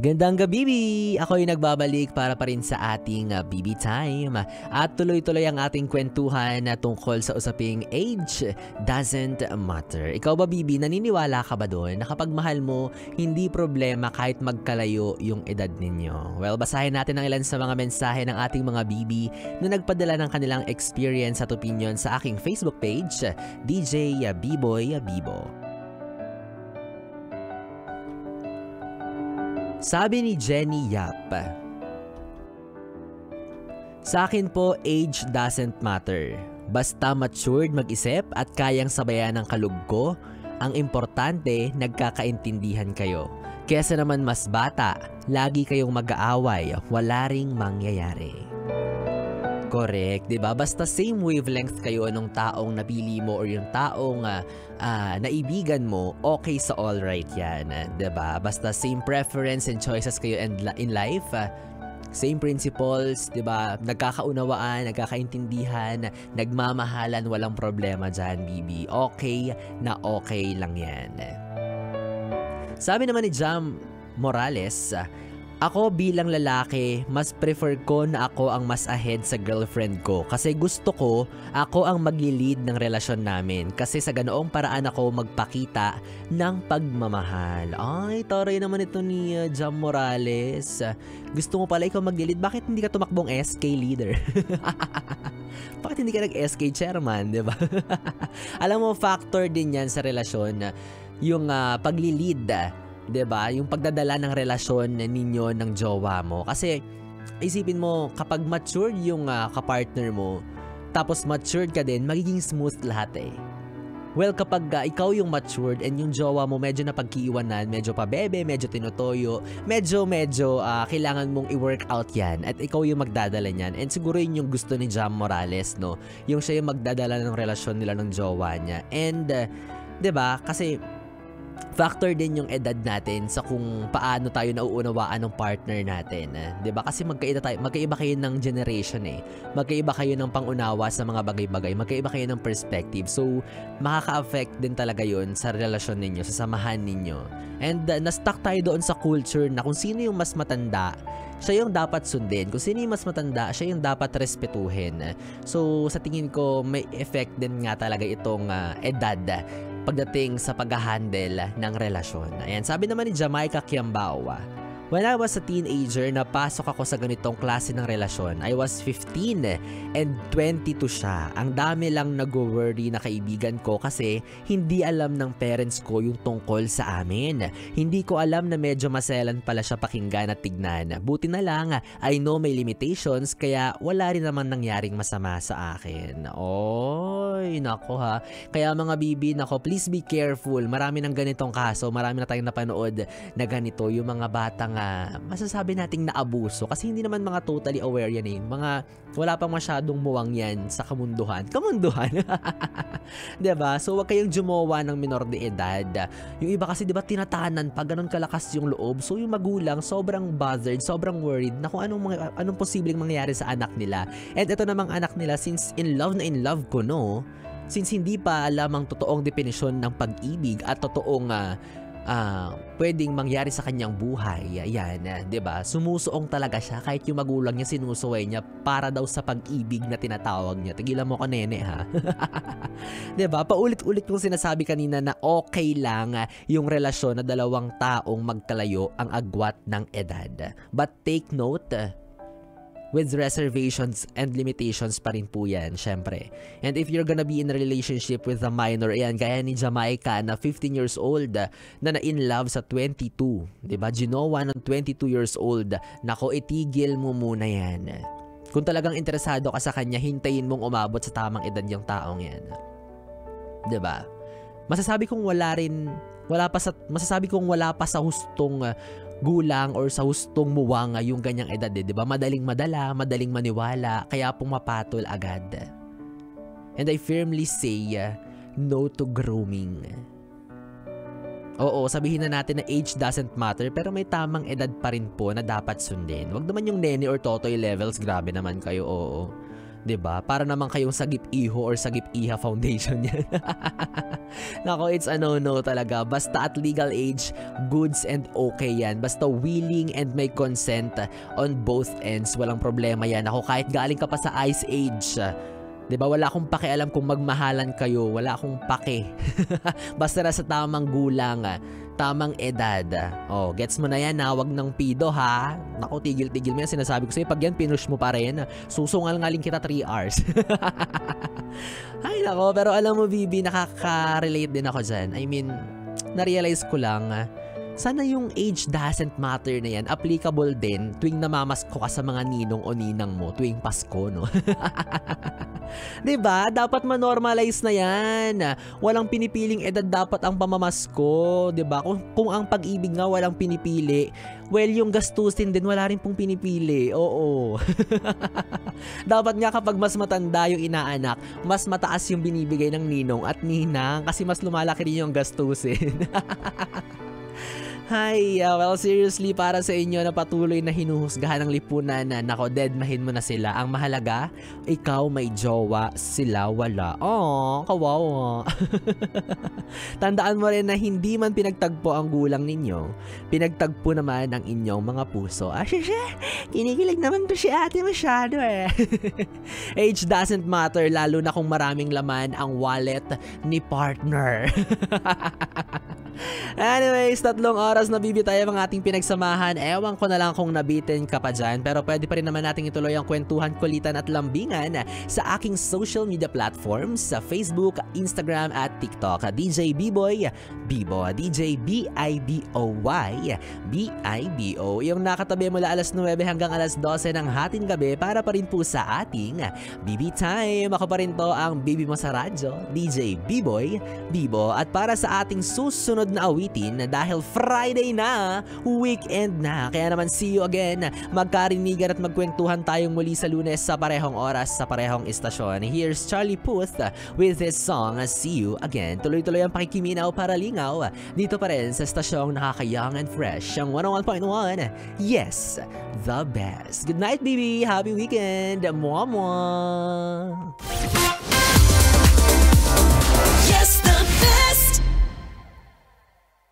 Gandang gabi, Bibi! Ako'y nagbabalik para pa rin sa ating Bibi Time. At tuloy-tuloy ang ating kwentuhan tungkol sa usaping age doesn't matter. Ikaw ba, Bibi, naniniwala ka ba doon na kapag mahal mo, hindi problema kahit magkalayo yung edad ninyo? Well, basahin natin ang ilan sa mga mensahe ng ating mga Bibi na nagpadala ng kanilang experience at opinion sa aking Facebook page, DJ Biboy Bibo. Sabi ni Jenny Yap, sa akin po, age doesn't matter. Basta matured mag-isip at kayang sabayan ng kalug ko, ang importante, nagkakaintindihan kayo. Kesa naman mas bata, lagi kayong mag-aaway, wala ring mangyayari. Correct, 'di ba? Basta same wavelength kayo nung taong napili mo or yung taong naibigan mo, okay sa all right 'yan, 'di ba? Basta same preference and choices kayo in life, same principles, 'di ba? Nagkakaunawaan, nagkakaintindihan, nagmamahalan, walang problema diyan, Bibi. Okay na okay lang 'yan. Sabi naman ni Jam Morales, ako bilang lalaki, mas prefer ko na ako ang mas ahead sa girlfriend ko kasi gusto ko ako ang magli-lead ng relasyon namin kasi sa ganoong paraan ako magpakita ng pagmamahal. Ay, taray naman ito ni Jam Morales. Gusto mo pala ikaw magli-lead? Bakit hindi ka tumakbong SK leader? Bakit hindi ka nag-SK chairman, di ba? Alam mo, factor din yan sa relasyon, yung pagli-lead, 'di ba? Yung pagdadala ng relasyon ninyo ng jowa mo. Kasi isipin mo, kapag matured yung kapartner mo, tapos matured ka din, magiging smooth lahat eh. Well, kapag ikaw yung matured and yung jowa mo medyo napagkiiwanan, medyo pabebe, medyo tinutoyo, medyo kailangan mong i-work out yan at ikaw yung magdadala niyan. And siguro yun yung gusto ni Jam Morales, no? Yung siya yung magdadala ng relasyon nila ng jowa niya. And 'di ba? Kasi factor din yung edad natin sa kung paano tayo nauunawaan ng partner natin. 'Di ba? Kasi magkaiba kayo ng generation eh. Magkaiba kayo ng pangunawa sa mga bagay-bagay, magkaiba kayo ng perspective. So, makaka-affect din talaga 'yon sa relasyon ninyo, sa samahan ninyo. And na-stuck tayo doon sa culture na kung sino yung mas matanda, siya yung dapat sundin. Kung sino yung mas matanda, siya yung dapat respetuhin. So, sa tingin ko, may effect din nga talaga itong edad pagdating sa pag-handle ng relasyon. Ayan, sabi naman ni Jamaica Kiambao, when I was a teenager, napasok ako sa ganitong klase ng relasyon. I was 15 and 22 siya. Ang dami lang nag-worry na kaibigan ko kasi hindi alam ng parents ko yung tungkol sa amin. Hindi ko alam na medyo maselan pala siya pakinggan at tignan. Buti na lang, I know may limitations kaya wala rin naman nangyaring masama sa akin. Oy, nako ha. Kaya mga bibi, nako, please be careful. Marami ng ganitong kaso. Marami na tayong napanood na ganito. Yung mga batang masasabi nating naabuso kasi hindi naman mga totally aware yan eh. Mga wala pang masyadong muwang yan sa kamunduhan. 'Di ba? So wag kayong jumowa ng minor de edad. Yung iba kasi 'di ba tinatanan pag ganun kalakas yung loob. So yung magulang sobrang bothered, sobrang worried na kung anong posibleng mangyari sa anak nila. And ito namang anak nila, since in love na in love ko, no? Since hindi pa alam ang totoong definisyon ng pag-ibig at totoong pwedeng mangyari sa kanyang buhay, ayan, 'di ba? Sumusuong talaga siya kahit yung magulang niya sinusuway niya para daw sa pag-ibig na tinatawag niya. Tigilan mo ko, nene, ha. 'Di ba? Paulit-ulit kong sinasabi kanina na okay lang yung relasyon na dalawang taong magkalayo ang agwat ng edad. But take note, with reservations and limitations pa rin po yan, syempre. And if you're gonna be in a relationship with a minor, ayan, gaya ni Jamaica na 15 years old, na na-in love sa 22, diba? Ginowa ng 22 years old, nako, itigil mo muna yan. Kung talagang interesado ka sa kanya, hintayin mong umabot sa tamang edad yung taong yan. Diba? Masasabi kong wala pa sa hustong gulang or sa hustong muwang yung ganyang edad, eh, 'di ba? Madaling madala, madaling maniwala, kaya pumapatol agad. And I firmly say no to grooming. Oo, sabihin na natin na age doesn't matter, pero may tamang edad pa rin po na dapat sundin. Wag naman yung nene or totoy levels, grabe naman kayo, oo. 'Diba? Para naman kayong sagip-iho or sagip-iha foundation yan. Nako, it's a no-no talaga. Basta at legal age, goods and okay yan. Basta willing and may consent on both ends, walang problema yan. Ako, kahit galing ka pa sa Ice Age, 'di ba? Wala akong pakialam kung magmahalan kayo. Wala akong pake. Basta nasa tamang gulang, tamang edad. Oh, gets mo na yan ha? Wag ng pido ha. Naku, tigil-tigil mo yan. Sinasabi ko sa'yo, pag yan pinush mo pa rin, susungal-ngaling kita 3 hours. Ay nako, pero alam mo Bibi, nakaka-relate din ako dyan. I mean, na-realize ko lang, sana yung age doesn't matter na yan applicable din tuwing namamasko ka sa mga ninong o ninang mo tuwing Pasko, no? Diba? Dapat ma-normalize na yan. Walang pinipiling edad dapat ang pamamasko. Diba? Kung ang pag-ibig nga walang pinipili, well, yung gastusin din wala rin pong pinipili. Oo. Dapat nga kapag mas matanda yung inaanak, mas mataas yung binibigay ng ninong at ninang kasi mas lumalaki rin yung gastusin. Hi, well seriously, para sa inyo na patuloy na hinuhusgahan ng lipunan na nako, deadmahin mo na sila. Ang mahalaga, ikaw may jowa, sila wala. Oh, kawawa. Tandaan mo rin na hindi man pinagtagpo ang gulang ninyo, pinagtagpo naman ang inyong mga puso. Kinikilig naman to si ate masyado eh. Age doesn't matter, lalo na kung maraming laman ang wallet ni partner. Anyways, 3 oras na Bibi tayo ang ating pinagsamahan. Ewan ko na lang kung nabitin ka pa dyan, pero pwede pa rin naman nating ituloy ang kwentuhan, kulitan at lambingan sa aking social media platforms sa Facebook, Instagram at TikTok. DJ B-Boy Bibo, DJ B-I-B-O-Y B-I-B-O. Yung nakatabi mula alas 9 hanggang alas 12 ng hating gabi para pa rin po sa ating Bibi Time. Ako pa rin to ang Bibi mo sa radyo, DJ B-Boy Bibo. At para sa ating susunod na awitin, dahil Friday na, weekend na, kaya naman see you again. Magkarinigan at magkwentuhan tayong muli sa Lunes sa parehong oras, sa parehong istasyon. Here's Charlie Puth with this song, See You Again. Tuloy-tuloy ang pakikiminaw para lingaw dito pa rin sa stasyong nakaka-young and fresh, ang 101.1. Yes, the best. Good night, baby. Happy weekend. Mwah, mwah. Yes, the best.